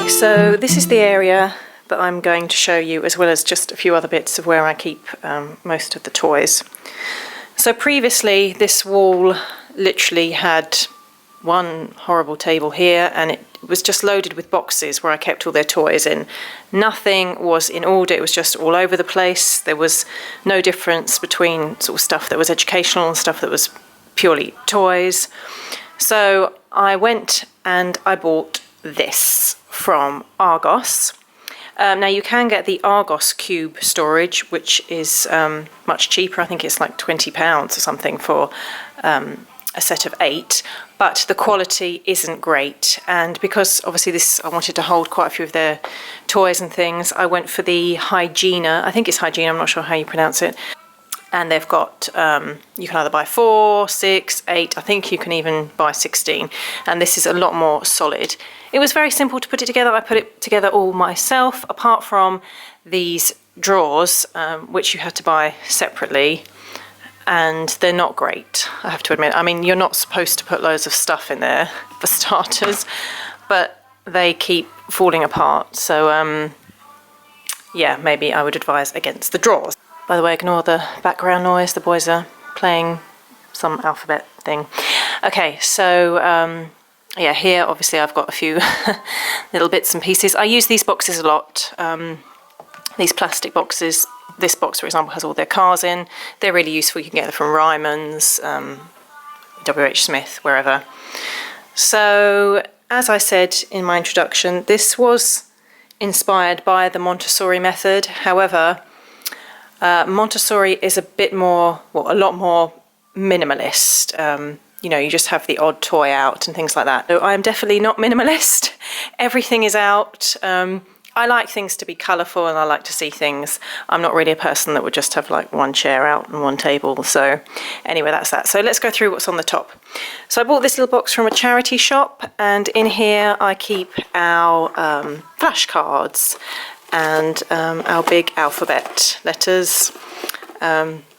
Okay, so this is the area that I'm going to show you, as well as just a few other bits of where I keep most of the toys. So previously this wall literally had one horrible table here, and it was just loaded with boxes where I kept all their toys in. Nothing was in order, it was just all over the place. There was no difference between sort of stuff that was educational and stuff that was purely toys. So I went and I bought this from Argos. Now you can get the Argos cube storage, which is much cheaper. I think it's like £20 or something for a set of 8, but the quality isn't great. And because obviously this, I wanted to hold quite a few of their toys and things, I went for the Hygiena. I think it's Hygiena, I'm not sure how you pronounce it. And they've got, you can either buy 4, 6, 8, I think you can even buy 16. And this is a lot more solid. It was very simple to put it together. I put it together all myself, apart from these drawers, which you had to buy separately. And they're not great, I have to admit. I mean, you're not supposed to put loads of stuff in there, for starters, but they keep falling apart. So, yeah, maybe I would advise against the drawers. By the way, ignore the background noise. The boys are playing some alphabet thing. Okay, so yeah, here obviously I've got a few little bits and pieces. I use these boxes a lot, these plastic boxes. This box, for example, has all their cars in. They're really useful. You can get them from Ryman's, WH Smith, wherever. So, as I said in my introduction, this was inspired by the Montessori method. However, Montessori is a bit more, well, a lot more minimalist. You know, you just have the odd toy out and things like that. So I'm definitely not minimalist. Everything is out. I like things to be colourful, and I like to see things. I'm not really a person that would just have like one chair out and one table. So anyway, that's that. So let's go through what's on the top. So I bought this little box from a charity shop, and in here I keep our flashcards and our big alphabet letters.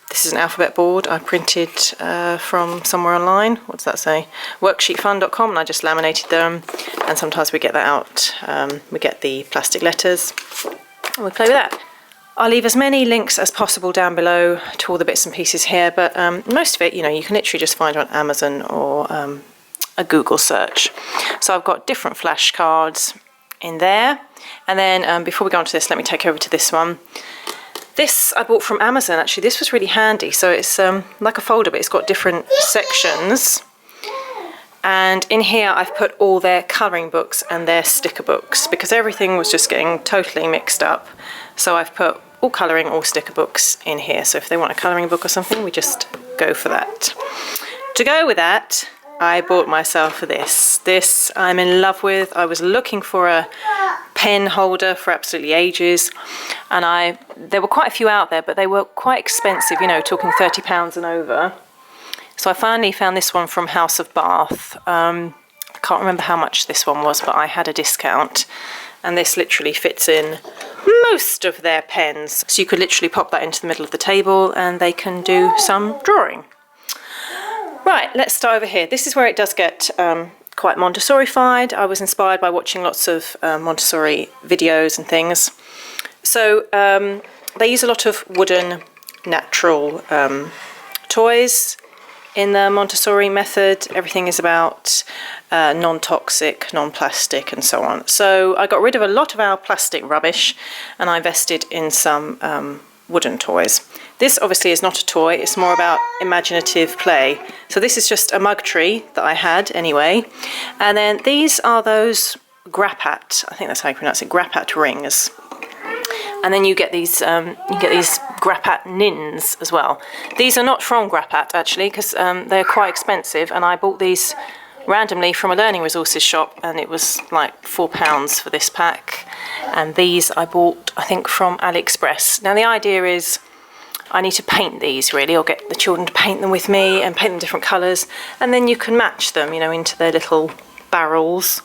This is an alphabet board I printed from somewhere online. What does that say? Worksheetfun.com, and I just laminated them. And sometimes we get that out. We get the plastic letters, and we play with that. I'll leave as many links as possible down below to all the bits and pieces here, but most of it, you know, you can literally just find on Amazon or a Google search. So I've got different flashcards in there. And then before we go on to this, let me take over to this one. This I bought from Amazon, actually. This was really handy. So it's like a folder, but it's got different sections. And in here I've put all their colouring books and their sticker books, because everything was just getting totally mixed up. So I've put all colouring, all sticker books in here. So if they want a colouring book or something, we just go for that. To go with that, I bought myself this. This I'm in love with. I was looking for a pen holder for absolutely ages, and there were quite a few out there, but they were quite expensive, you know, talking £30 and over. So I finally found this one from House of Bath. I can't remember how much this one was, but I had a discount, and this literally fits in most of their pens. So you could literally pop that into the middle of the table and they can do some drawing. Right, let's start over here. This is where it does get quite Montessori-fied. I was inspired by watching lots of Montessori videos and things. So they use a lot of wooden, natural toys in the Montessori method. Everything is about non-toxic, non-plastic, and so on. So I got rid of a lot of our plastic rubbish, and I invested in some wooden toys. This obviously is not a toy, it's more about imaginative play. So this is just a mug tree that I had anyway. And then these are those grappat, I think that's how you pronounce it, grappat rings. And then you get these grappat nins as well. These are not from Grappat actually, because they're quite expensive, and I bought these randomly from a learning resources shop, and it was like £4 for this pack. And these I bought, I think, from AliExpress. Now the idea is I need to paint these really, or get the children to paint them with me and paint them different colours, and then you can match them, you know, into their little barrels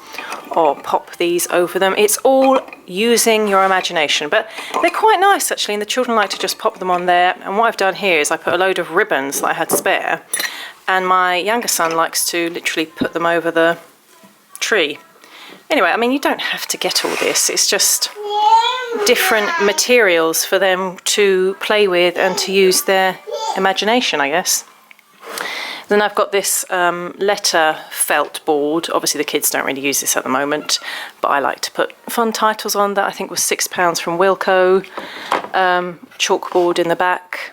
or pop these over them. It's all using your imagination, but they're quite nice actually, and the children like to just pop them on there. And what I've done here is I put a load of ribbons that I had spare, and my younger son likes to literally put them over the tree. Anyway, I mean, you don't have to get all this. It's just different materials for them to play with and to use their imagination, I guess. Then I've got this letter felt board. Obviously the kids don't really use this at the moment, but I like to put fun titles on. That I think was £6 from Wilko. Chalkboard in the back.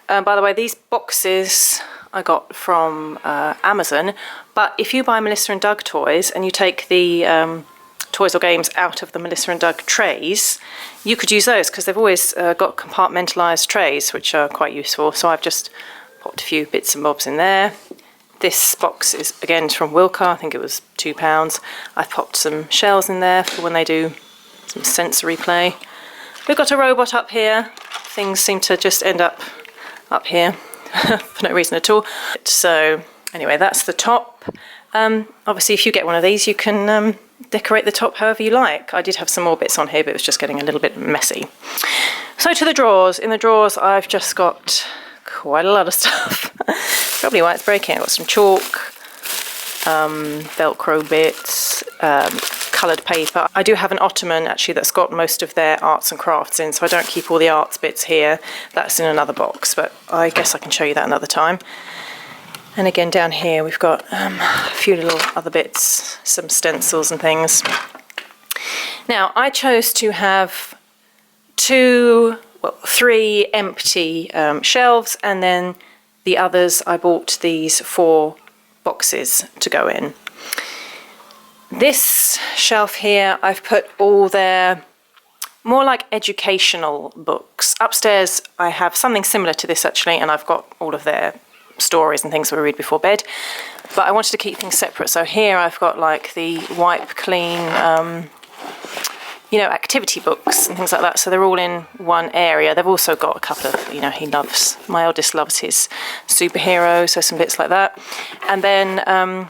By the way, these boxes I got from Amazon, but if you buy Melissa and Doug toys and you take the toys or games out of the Melissa and Doug trays, you could use those because they've always got compartmentalised trays, which are quite useful. So I've just popped a few bits and bobs in there. This box is again from Wilko. I think it was £2. I've popped some shells in there for when they do some sensory play. We've got a robot up here. Things seem to just end up here for no reason at all. So anyway, that's the top. Obviously if you get one of these you can decorate the top however you like. I did have some more bits on here, but it was just getting a little bit messy. So to the drawers. In the drawers I've just got quite a lot of stuff. Probably why it's breaking. I've got some chalk, Velcro bits, coloured paper. I do have an ottoman actually that's got most of their arts and crafts in, so I don't keep all the arts bits here. That's in another box, but I guess I can show you that another time. And again down here we've got a few little other bits, some stencils and things. Now I chose to have three empty shelves, and then the others I bought these 4 boxes to go in. This shelf here I've put all their more like educational books. Upstairs I have something similar to this actually, and I've got all of their stories and things that we read before bed, but I wanted to keep things separate. So here I've got like the wipe clean you know, activity books and things like that, so they're all in one area. They've also got a couple of, you know, my eldest loves his superheroes, so some bits like that. And then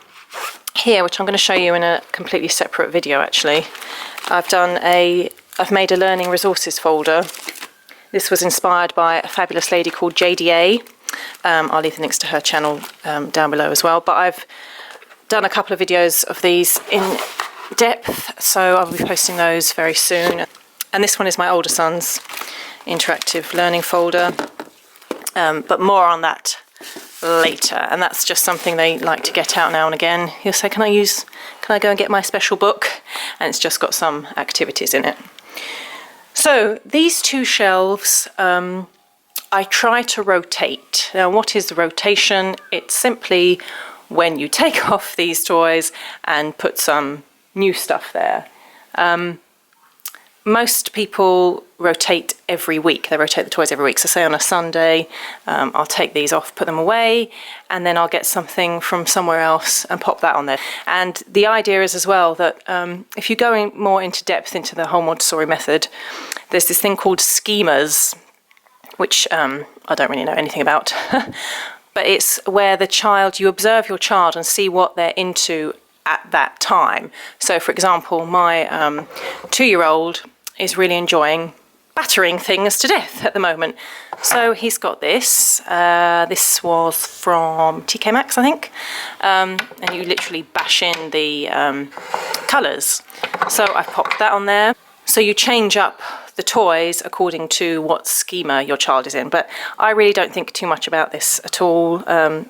here, which I'm going to show you in a completely separate video actually, I've made a learning resources folder. This was inspired by a fabulous lady called JDA. I'll leave the links to her channel down below as well, but I've done a couple of videos of these in depth, so I'll be posting those very soon. And this one is my older son's interactive learning folder, but more on that later. And that's just something they like to get out now and again. He'll say, can I go and get my special book? And it's just got some activities in it. So these 2 shelves I try to rotate. Now what is the rotation? It's simply when you take off these toys and put some new stuff there. Most people rotate every week. They rotate the toys every week. So say on a Sunday, I'll take these off, put them away, and then I'll get something from somewhere else and pop that on there. And the idea is as well that if you go more into depth into the whole Montessori method, there's this thing called schemas, which I don't really know anything about, but it's where you observe your child and see what they're into at that time. So for example, my 2-year-old is really enjoying battering things to death at the moment. So he's got this. This was from TK Maxx, I think. And you literally bash in the colours. So I've popped that on there. So you change up the toys according to what schema your child is in. But I really don't think too much about this at all.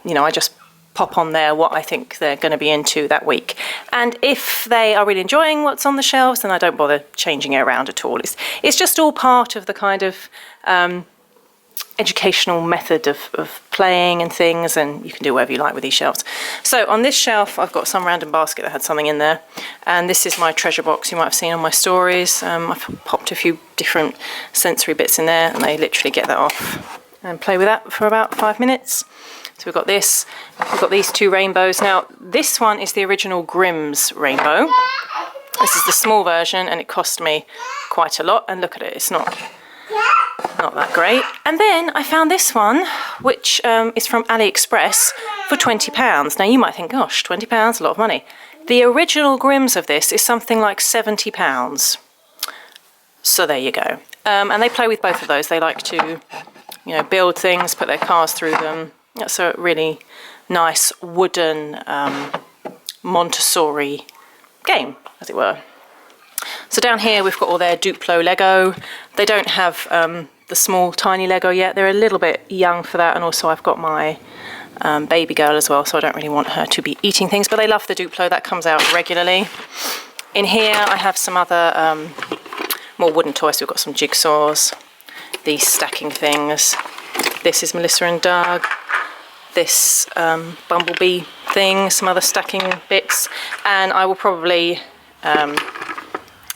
You know, I just pop on there what I think they're going to be into that week, and if they are really enjoying what's on the shelves, then I don't bother changing it around at all. It's just all part of the kind of educational method of playing and things, and you can do whatever you like with these shelves. So on this shelf I've got some random basket that had something in there, and this is my treasure box you might have seen on my stories. I've popped a few different sensory bits in there, and they literally get that off and play with that for about 5 minutes. So we've got this, we've got these 2 rainbows. Now this one is the original Grimm's rainbow. This is the small version, and it cost me quite a lot, and look at it, it's not that great. And then I found this one, which is from AliExpress for £20. Now you might think, gosh, £20, a lot of money. The original Grimm's of this is something like £70. So there you go. And they play with both of those. They like to, you know, build things, put their cars through them. That's a really nice wooden Montessori game, as it were. So down here we've got all their Duplo Lego. They don't have the small tiny Lego yet. They're a little bit young for that, and also I've got my baby girl as well, so I don't really want her to be eating things, but they love the Duplo. That comes out regularly. In here I have some other more wooden toys. We've got some jigsaws, these stacking things. This is Melissa and Doug. This bumblebee thing, some other stacking bits, and I will probably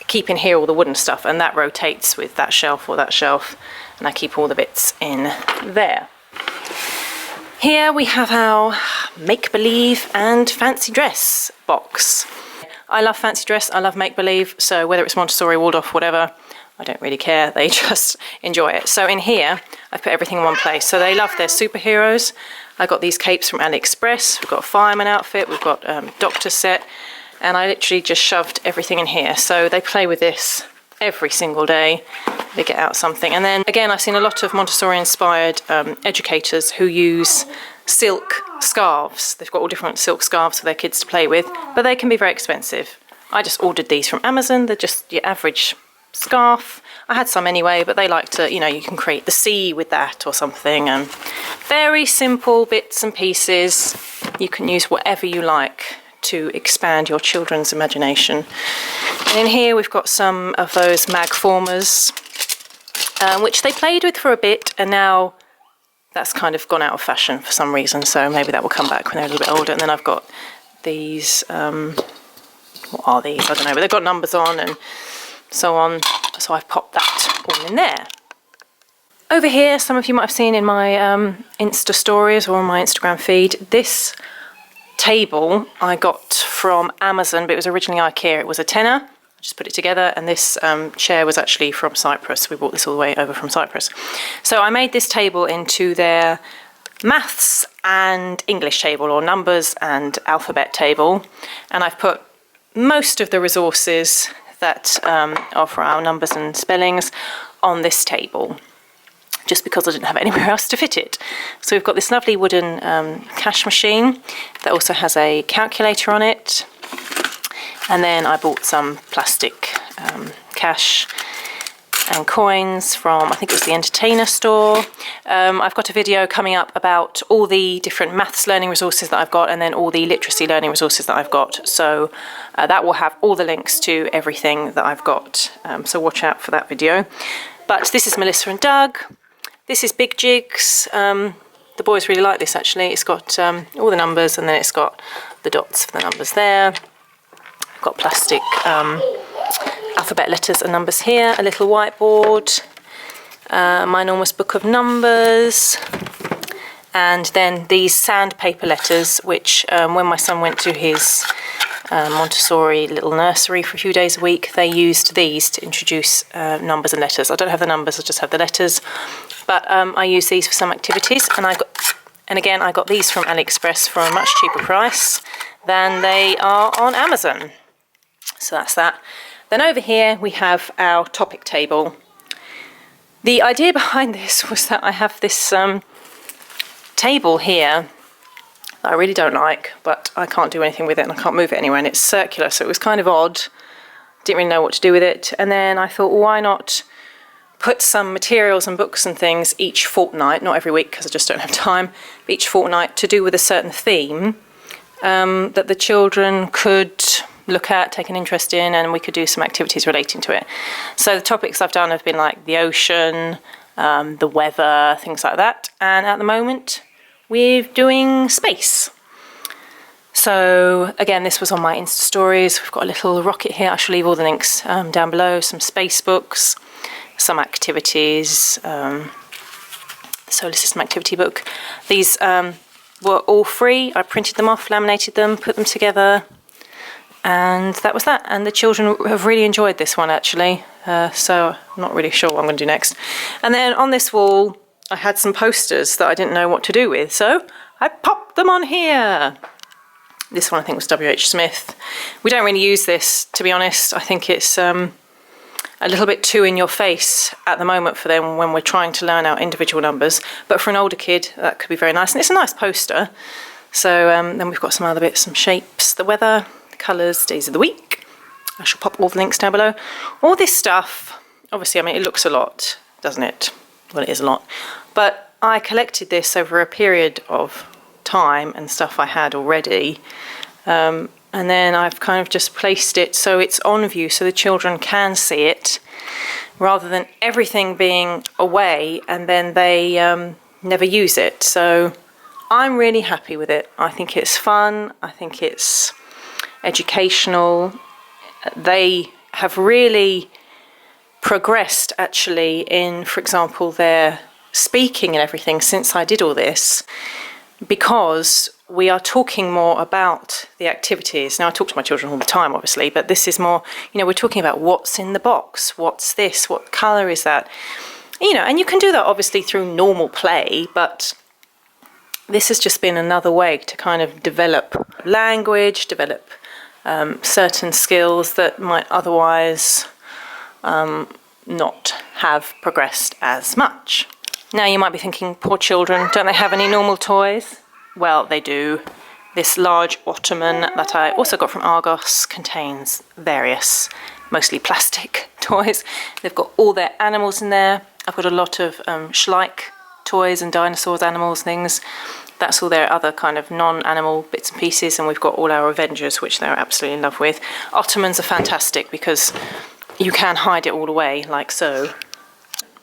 keep in here all the wooden stuff, and that rotates with that shelf or that shelf, and I keep all the bits in there. Here we have our make-believe and fancy dress box. I love fancy dress, I love make-believe, so whether it's Montessori, Waldorf, whatever, I don't really care, they just enjoy it. So in here, I've put everything in one place. So they love their superheroes. I got these capes from AliExpress, we've got a fireman outfit, we've got doctor set, and I literally just shoved everything in here. So they play with this every single day, they get out something. And then again, I've seen a lot of Montessori-inspired educators who use silk scarves. They've got all different silk scarves for their kids to play with, but they can be very expensive. I just ordered these from Amazon. They're just your average scarf. I had some anyway, but they like to, you know, you can create the sea with that or something, and very simple bits and pieces. You can use whatever you like to expand your children's imagination. And in here we've got some of those mag formers, which they played with for a bit, and now that's kind of gone out of fashion for some reason, so maybe that will come back when they're a little bit older. And then I've got these, what are these? I don't know, but they've got numbers on and so on, so I've popped that all in there. Over here, some of you might have seen in my Insta stories or on my Instagram feed, this table I got from Amazon, but it was originally IKEA. It was a tenner. I just put it together, and this chair was actually from Cyprus. We brought this all the way over from Cyprus. So I made this table into their maths and English table, or numbers and alphabet table, and I've put most of the resources that are for our numbers and spellings on this table, just because I didn't have anywhere else to fit it. So we've got this lovely wooden cash machine that also has a calculator on it. And then I bought some plastic cash and coins from, I think it was the Entertainer store. I've got a video coming up about all the different maths learning resources that I've got, and then all the literacy learning resources that I've got. So that will have all the links to everything that I've got. So watch out for that video. But this is Melissa and Doug. This is Big Jigs. The boys really like this actually. It's got all the numbers, and then it's got the dots for the numbers there. I've got plastic alphabet letters and numbers here, a little whiteboard, my enormous book of numbers, and then these sandpaper letters, which when my son went to his Montessori little nursery for a few days a week, they used these to introduce numbers and letters. I don't have the numbers, I just have the letters, but I use these for some activities. And again, I got these from AliExpress for a much cheaper price than they are on Amazon. So that's that. Then over here we have our topic table. The idea behind this was that I have this table here that I really don't like, but I can't do anything with it and I can't move it anywhere, and it's circular, so it was kind of odd. Didn't really know what to do with it, and then I thought, well, why not put some materials and books and things each fortnight, not every week because I just don't have time, but each fortnight to do with a certain theme that the children could look at, take an interest in, and we could do some activities relating to it. So the topics I've done have been like the ocean, the weather, things like that, and at the moment we're doing space. So again, this was on my Insta stories. We've got a little rocket here. I shall leave all the links down below, some space books, some activities, the solar system activity book. These were all free. I printed them off, laminated them, put them together, and that was that. And the children have really enjoyed this one actually, so I'm not really sure what I'm going to do next. And then on this wall I had some posters that I didn't know what to do with, so I popped them on here. This one I think was W.H. Smith. We don't really use this, to be honest. I think it's a little bit too in your face at the moment for them when we're trying to learn our individual numbers, but for an older kid that could be very nice, and it's a nice poster. So then we've got some other bits, some shapes, the weather, colours, days of the week. I shall pop all the links down below. All this stuff, obviously, I mean, it looks a lot, doesn't it? Well, it is a lot. But I collected this over a period of time and stuff I had already. And then I've kind of just placed it so it's on view so the children can see it, rather than everything being away and then they never use it. So I'm really happy with it. I think it's fun. I think it's educational. They have really progressed actually in, for example, their speaking and everything since I did all this, because we are talking more about the activities. Now, I talk to my children all the time, obviously, but this is more, you know, we're talking about what's in the box, what's this, what colour is that, you know, and you can do that obviously through normal play, but this has just been another way to kind of develop language, develop certain skills that might otherwise not have progressed as much. Now you might be thinking, poor children, don't they have any normal toys? Well, they do. This large ottoman that I also got from Argos contains various, mostly plastic toys. They've got all their animals in there. I've got a lot of Schleich toys and dinosaurs, animals, things. That's all their other kind of non-animal bits and pieces, and we've got all our Avengers, which they're absolutely in love with. Ottomans are fantastic because you can hide it all away, like so.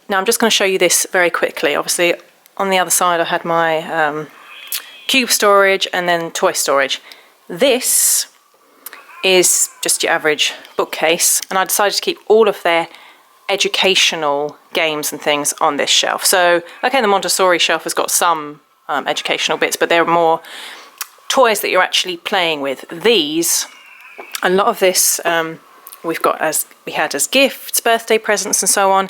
Now I'm just going to show you this very quickly. Obviously, on the other side I had my cube storage and then toy storage. This is just your average bookcase, and I decided to keep all of their educational games and things on this shelf. So, okay, the Montessori shelf has got some educational bits, but there are more toys that you're actually playing with. These, a lot of this we had as gifts, birthday presents and so on,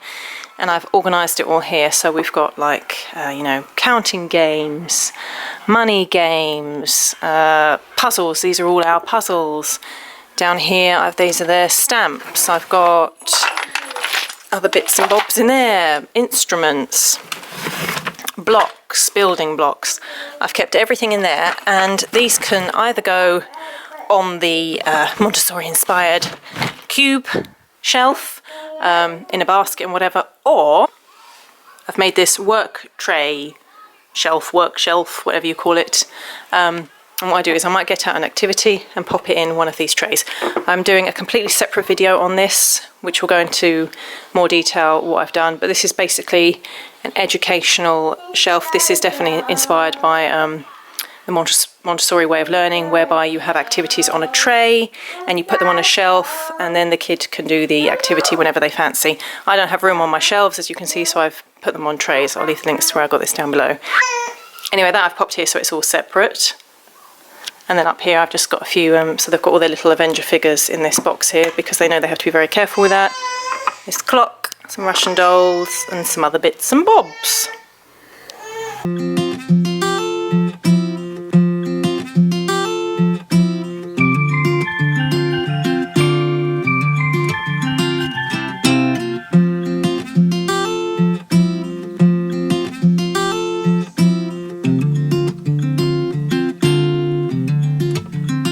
and I've organised it all here. So we've got like you know, counting games, money games, puzzles. These are all our puzzles. Down here these are their stamps. I've got other bits and bobs in there, instruments, blocks, building blocks. I've kept everything in there, and these can either go on the Montessori-inspired cube shelf in a basket and whatever, or I've made this work tray shelf, work shelf, whatever you call it. And what I do is I might get out an activity and pop it in one of these trays. I'm doing a completely separate video on this, which will go into more detail what I've done, but this is basically an educational shelf. This is definitely inspired by the Montessori way of learning, whereby you have activities on a tray and you put them on a shelf, and then the kid can do the activity whenever they fancy. I don't have room on my shelves, as you can see, so I've put them on trays. I'll leave the links to where I got this down below. Anyway, that I've popped here so it's all separate. And then up here I've just got a few, so they've got all their little Avenger figures in this box here, because they know they have to be very careful with that. This clock, some Russian dolls, and some other bits and bobs.